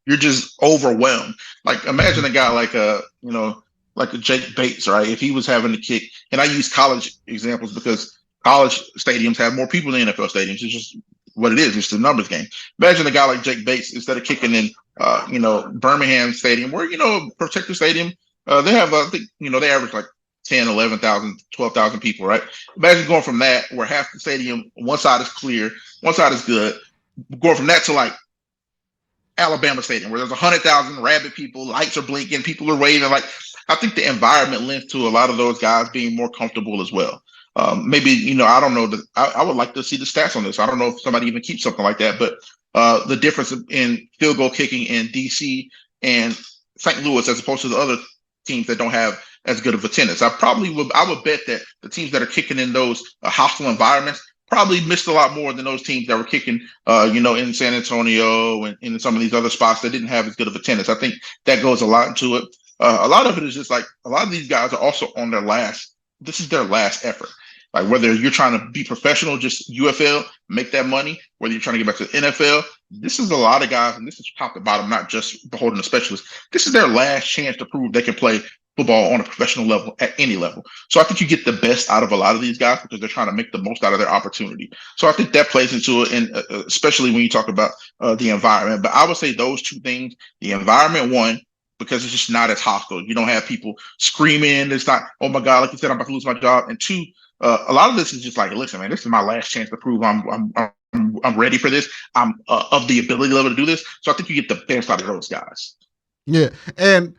you're just overwhelmed. Like imagine a guy like like a Jake Bates, right? If he was having to kick, and I use college examples because college stadiums have more people than NFL stadiums. It's just what it is. It's the numbers game. Imagine a guy like Jake Bates, instead of kicking in, Birmingham Stadium, where, Protector Stadium, they have, I think, they average like 10, 11,000, 12,000 people, right? Imagine going from that, where half the stadium, one side is clear, one side is good, going from that to like Alabama Stadium, where there's 100,000 rabid people, lights are blinking, people are waving. Like, I think the environment lends to a lot of those guys being more comfortable as well. Maybe, I don't know. I would like to see the stats on this. I don't know if somebody even keeps something like that, but the difference in field goal kicking in DC and St. Louis, as opposed to the other teams that don't have as good of attendance. I would bet that the teams that are kicking in those hostile environments probably missed a lot more than those teams that were kicking, in San Antonio and in some of these other spots that didn't have as good of attendance. I think that goes a lot into it. A lot of it is just like a lot of these guys are also on this is their last effort. Like whether you're trying to be professional, just UFL, make that money, whether you're trying to get back to the NFL, this is a lot of guys, and this is top to bottom, not just beholding a specialist. This is their last chance to prove they can play football on a professional level at any level. So I think you get the best out of a lot of these guys because they're trying to make the most out of their opportunity. So I think that plays into it, and especially when you talk about the environment. But I would say those two things: the environment, one, because it's just not as hostile. You don't have people screaming. It's not, oh my God, like you said, I'm about to lose my job. And two, a lot of this is just like, listen, man, this is my last chance to prove I'm ready for this. I'm of the ability level to do this. So I think you get the best out of those guys. Yeah, and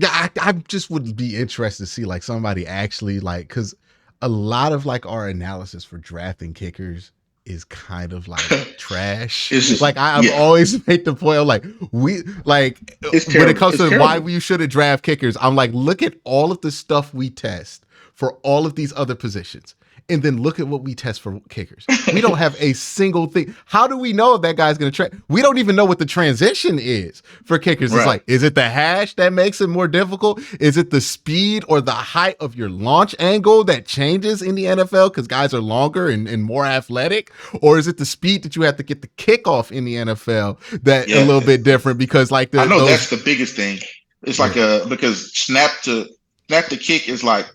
I just would be interested to see like somebody actually like, because a lot of like our analysis for drafting kickers is kind of like trash. Like I've always made the point of like when it comes to why we shouldn't draft kickers, I'm like, look at all of the stuff we test for all of these other positions, and then look at what we test for kickers. We don't have a single thing. How do we know if that guy's going to we don't even know what the transition is for kickers. Right. It's like, is it the hash that makes it more difficult? Is it the speed or the height of your launch angle that changes in the NFL because guys are longer and more athletic? Or is it the speed that you have to get the kickoff in the NFL that a little bit different? Because like I know that's the biggest thing. It's like because snap to kick is like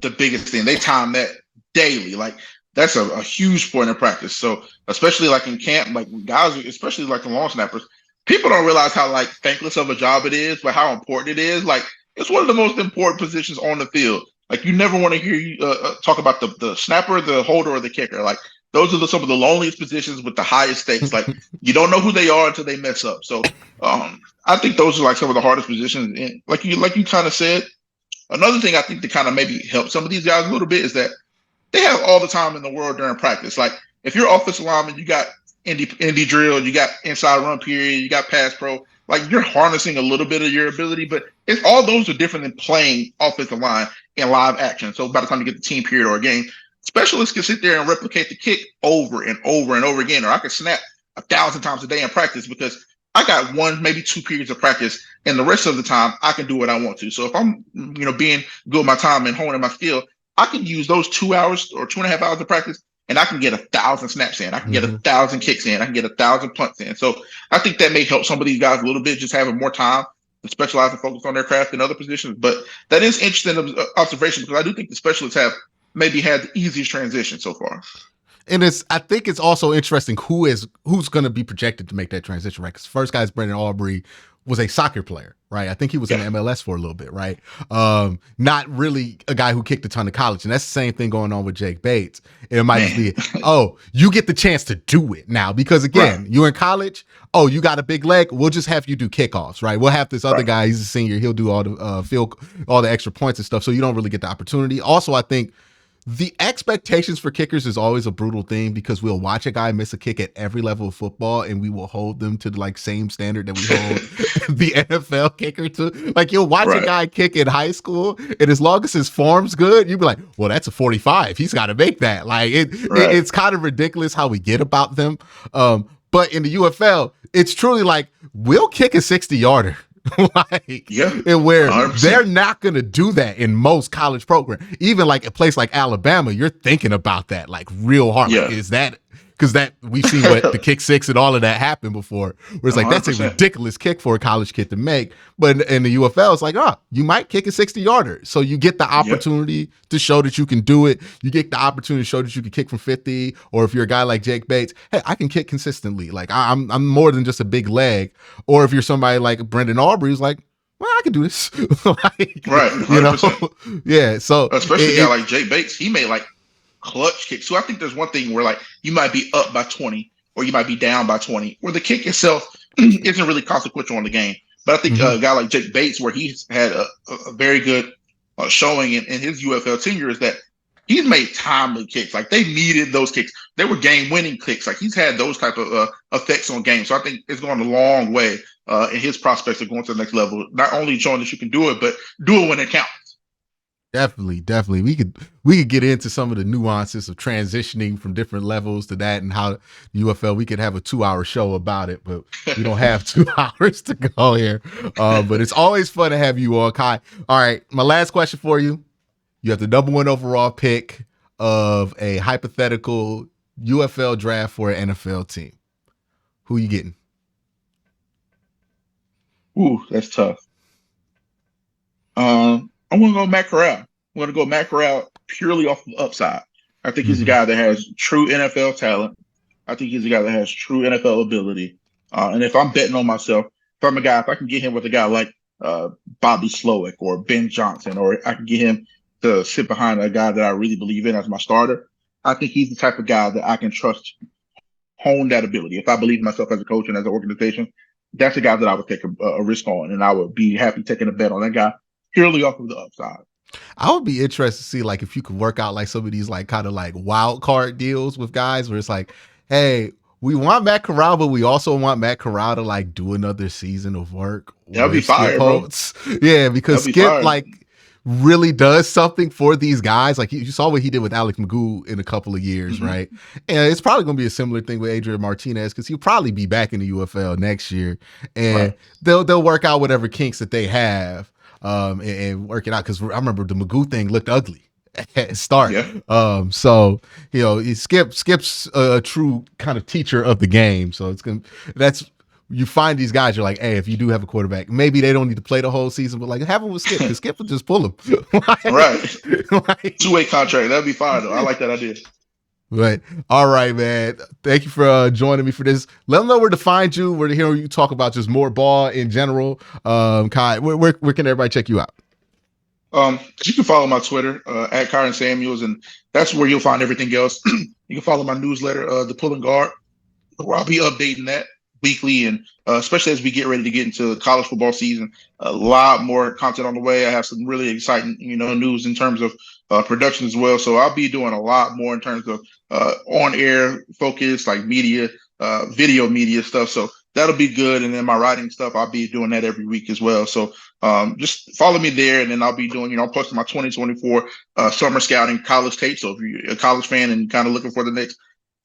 the biggest thing. They time that daily. Like that's a huge point in practice. So especially like in camp, like guys, especially like the long snappers, people don't realize how like thankless of a job it is, but how important it is. Like it's one of the most important positions on the field. Like you never want to hear you talk about the snapper, the holder, or the kicker. Like those are some of the loneliest positions with the highest stakes. Like you don't know who they are until they mess up. So I think those are like some of the hardest positions. And like you kind of said, another thing I think to kind of maybe help some of these guys a little bit is that they have all the time in the world during practice. Like if you're offensive lineman, you got indie drill, you got inside run period, you got pass pro. Like you're harnessing a little bit of your ability, but it's all those are different than playing offensive line in live action. So by the time you get the team period or a game, specialists can sit there and replicate the kick over and over and over again. Or I could snap 1,000 times a day in practice because I got 1, maybe 2 periods of practice, and the rest of the time I can do what I want to. So if I'm, being good with my time and honing my skill, I can use those 2 hours or 2.5 hours of practice, and I can get 1,000 snaps in. I can get 1,000 kicks in. I can get 1,000 punts in. So I think that may help some of these guys a little bit, just having more time specialize and focus on their craft in other positions. But that is interesting observation because I do think the specialists have maybe had the easiest transition so far. And I think it's also interesting who's going to be projected to make that transition, right? Because first guy's Brendan Aubrey was a soccer player, right? I think he was in the MLS for a little bit, right? Not really a guy who kicked a ton of college. And that's the same thing going on with Jake Bates. It might just be, oh, you get the chance to do it now. Because again, you're in college, oh, you got a big leg, we'll just have you do kickoffs, right? We'll have this other guy, he's a senior, he'll do all the extra points and stuff. So you don't really get the opportunity. Also, I think the expectations for kickers is always a brutal thing because we'll watch a guy miss a kick at every level of football and we will hold them to the like same standard that we hold the NFL kicker to. Like you'll watch a guy kick in high school and as long as his form's good, you'll be like, well, that's a 45. He's got to make that. Like it's kind of ridiculous how we get about them. But in the UFL, it's truly like we'll kick a 60-yarder. And where 100%. They're not going to do that in most college programs. Even like a place like Alabama, you're thinking about that like real hard. Like, is that because that we've seen what the kick six and all of that happen before. Where it's like 100%. That's a ridiculous kick for a college kid to make. But in the UFL, it's like, you might kick a 60-yarder. So you get the opportunity to show that you can do it. You get the opportunity to show that you can kick from 50. Or if you're a guy like Jake Bates, hey, I can kick consistently. Like I'm more than just a big leg. Or if you're somebody like Brendan Aubrey, who's like, well, I can do this. Like, right. 100%. You know? Yeah. So especially a guy like Jake Bates, he made like clutch kick. So I think there's one thing where like you might be up by 20 or you might be down by 20 where the kick itself isn't really consequential on the game. But I think a guy like Jake Bates, where he's had a very good showing in his UFL tenure, is that he's made timely kicks. Like they needed those kicks. They were game-winning kicks. Like he's had those type of effects on games. So I think it's gone a long way in his prospects of going to the next level. Not only showing that you can do it, but do it when it counts. Definitely. We could get into some of the nuances of transitioning from different levels to that and how UFL, we could have a 2-hour show about it, but we don't have 2 hours to go here. But it's always fun to have you on, Kai. All right. My last question for you. You have the number 1 overall pick of a hypothetical UFL draft for an NFL team. Who you getting? Ooh, that's tough. I'm going to go Matt Corral. I'm going to go Matt Corral purely off the upside. I think he's a guy that has true NFL talent. I think he's a guy that has true NFL ability. And if I'm betting on myself, if I can get him with a guy like Bobby Slowick or Ben Johnson, or I can get him to sit behind a guy that I really believe in as my starter, I think he's the type of guy that I can trust hone that ability. If I believe in myself as a coach and as an organization, that's a guy that I would take a risk on, and I would be happy taking a bet on that guy purely off of the upside. I would be interested to see like if you could work out like some of these like kind of like wild card deals with guys where it's like, hey, we want Matt Corral, but we also want Matt Corral to like do another season of work. That'd be fire, bro. Yeah, because Skip like really does something for these guys. Like you saw what he did with Alex Magoo in a couple of years, right? And it's probably going to be a similar thing with Adrian Martinez because he'll probably be back in the UFL next year, and they'll work out whatever kinks that they have. And work it out because I remember the Magoo thing looked ugly at start. So you know, Skip's a true kind of teacher of the game. So you find these guys, you're like, hey, if you do have a quarterback, maybe they don't need to play the whole season, but like have him with Skip because Skip will just pull him. Like, 2-way contract, that'd be fine though. I like that idea. Right. All right, man. Thank you for joining me for this. Let them know where to find you. Where to hear you talk about just more ball in general. Kai, where can everybody check you out? You can follow my Twitter at Kyron Samuels, and that's where you'll find everything else. You can follow my newsletter, The Pulling Guard, where I'll be updating that weekly, and especially as we get ready to get into the college football season, a lot more content on the way. I have some really exciting, news in terms of production as well. So I'll be doing a lot more in terms of on-air focus, like media, video media stuff. So that'll be good. And then my writing stuff, I'll be doing that every week as well. So just follow me there, and then I'll be doing, I'm posting my 2024 summer scouting college tape. So if you're a college fan and kind of looking for the next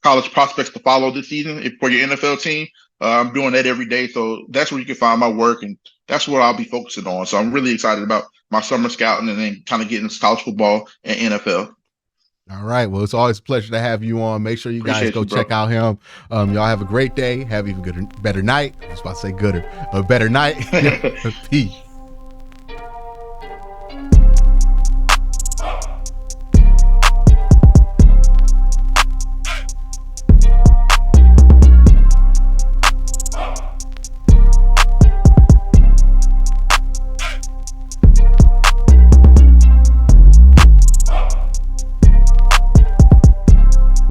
college prospects to follow this season for your NFL team, I'm doing that every day. So that's where you can find my work, and that's what I'll be focusing on. So I'm really excited about my summer scouting and then kind of getting into college football and NFL. All right. Well, it's always a pleasure to have you on. Make sure you guys Appreciate go you, bro. check out him. Y'all have a great day. Have even better night. I was about to say gooder, a better night. Peace.